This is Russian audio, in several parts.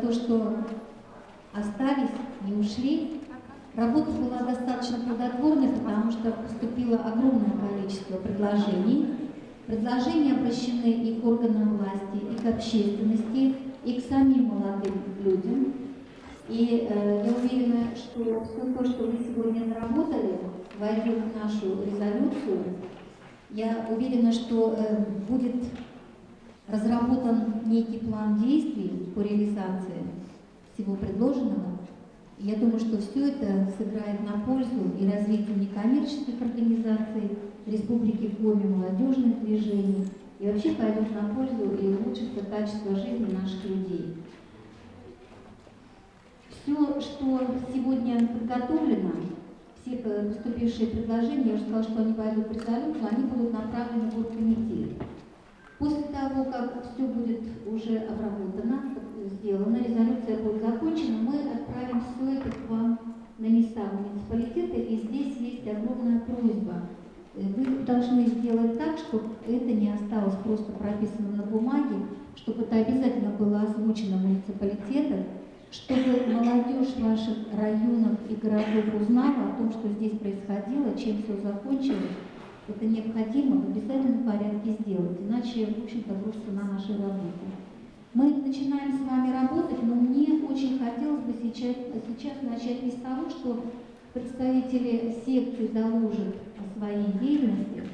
то, что остались, не ушли. Работа была достаточно плодотворной, потому что поступило огромное количество предложений. Предложения обращены и к органам власти, и к общественности, и к самим молодым людям. И я уверена, что все то, что вы сегодня наработали, войдет в нашу резолюцию. Я уверена, что будет разработан некий план действий по реализации всего предложенного. И я думаю, что все это сыграет на пользу и развитию некоммерческих организаций Республики Коми, молодежных движений, и вообще пойдет на пользу и улучшится качество жизни наших людей. Все, что сегодня подготовлено, все поступившие предложения, я уже сказала, что они пойдут в резолюцию, они будут направлены в оргкомитет. После того, как все будет уже обработано, сделано, резолюция будет закончена, мы отправим все это к вам на места муниципалитета, и здесь есть огромная просьба. Вы должны сделать так, чтобы это не осталось просто прописано на бумаге, чтобы это обязательно было озвучено муниципалитетом, чтобы молодежь ваших районов и городов узнала о том, что здесь происходило, чем все закончилось. Это необходимо в обязательном порядке сделать, иначе, в общем-то, бросится на нашей работе. Мы начинаем с вами работать, но мне очень хотелось бы сейчас начать не с того, что представители секции доложат о своей деятельности.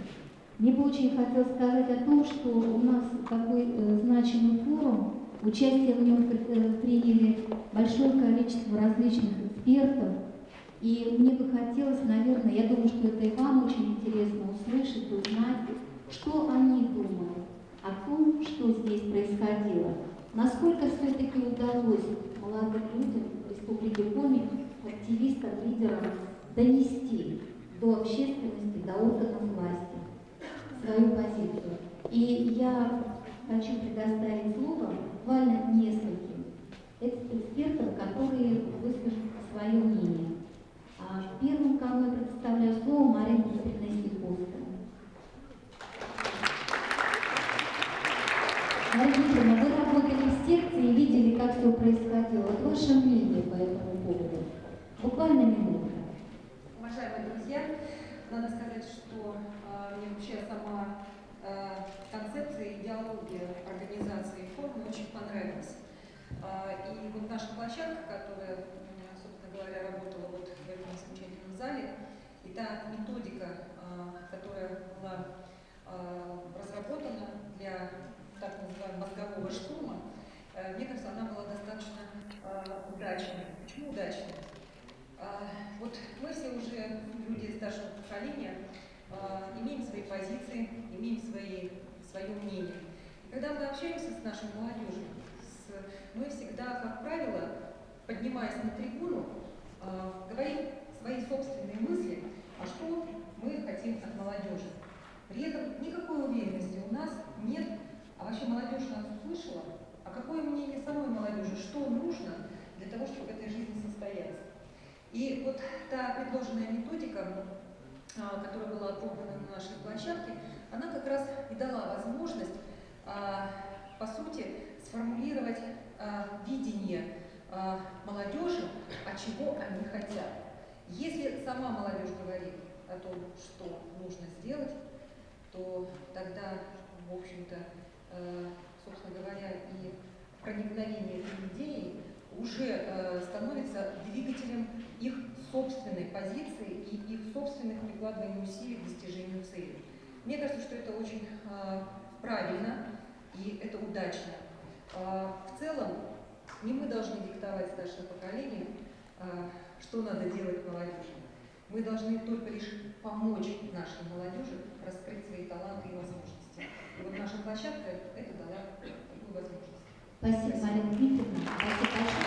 Мне бы очень хотелось сказать о том, что у нас такой значимый форум, участие в нем приняли большое количество различных экспертов. И мне бы хотелось, наверное, я думаю, что это и вам очень интересно услышать, узнать, что они думают о том, что здесь происходило. Насколько все-таки удалось молодым людям Республики Коми, активистам, лидерам донести до общественности, до органов власти свою позицию. И я хочу предоставить слово буквально нескольким экспертам, которые выскажут свое мнение. Первым, кому я предоставляю слово, Марина Дмитриевна Стиховская. Марина Дмитриевна, вы работали в секции и видели, как все происходило. Вот ваше мнение по этому поводу. Буквально минутка. Уважаемые друзья, надо сказать, что мне вообще сама концепция и идеология организации форума очень понравилась. И вот наша площадка, которая, собственно говоря, работала вот в этом замечательном зале, и та методика, которая была разработана для так называемого мозгового штурма, мне кажется, она была достаточно удачной. Почему удачной? Вот мы все уже люди старшего поколения, имеем свои позиции, имеем свое мнение. И когда мы общаемся с нашей молодежью, мы всегда, как правило, поднимаясь на трибуну, говорим свои собственные мысли, а что мы хотим от молодежи. При этом никакой уверенности у нас нет, а вообще молодежь нас услышала, а какое мнение самой молодежи, что нужно для того, чтобы в этой жизни состояться. И вот та предложенная методика, которая была опробована на нашей площадке, она как раз и дала возможность, по сути, сформулировать видение молодежи, а чего они хотят. Если сама молодежь говорит о том, что нужно сделать, то тогда, в общем-то, собственно говоря, и проникновение этой идеи уже становится двигателем их собственной позиции и их собственных прикладываний усилий к достижению цели. Мне кажется, что это очень правильно и это удачно. В целом, не мы должны диктовать старшему поколению, что надо делать молодежи. Мы должны только лишь помочь нашей молодежи раскрыть свои таланты и возможности. И вот наша площадка это дала такую возможность. Спасибо, Марина Дмитриевна. Спасибо большое.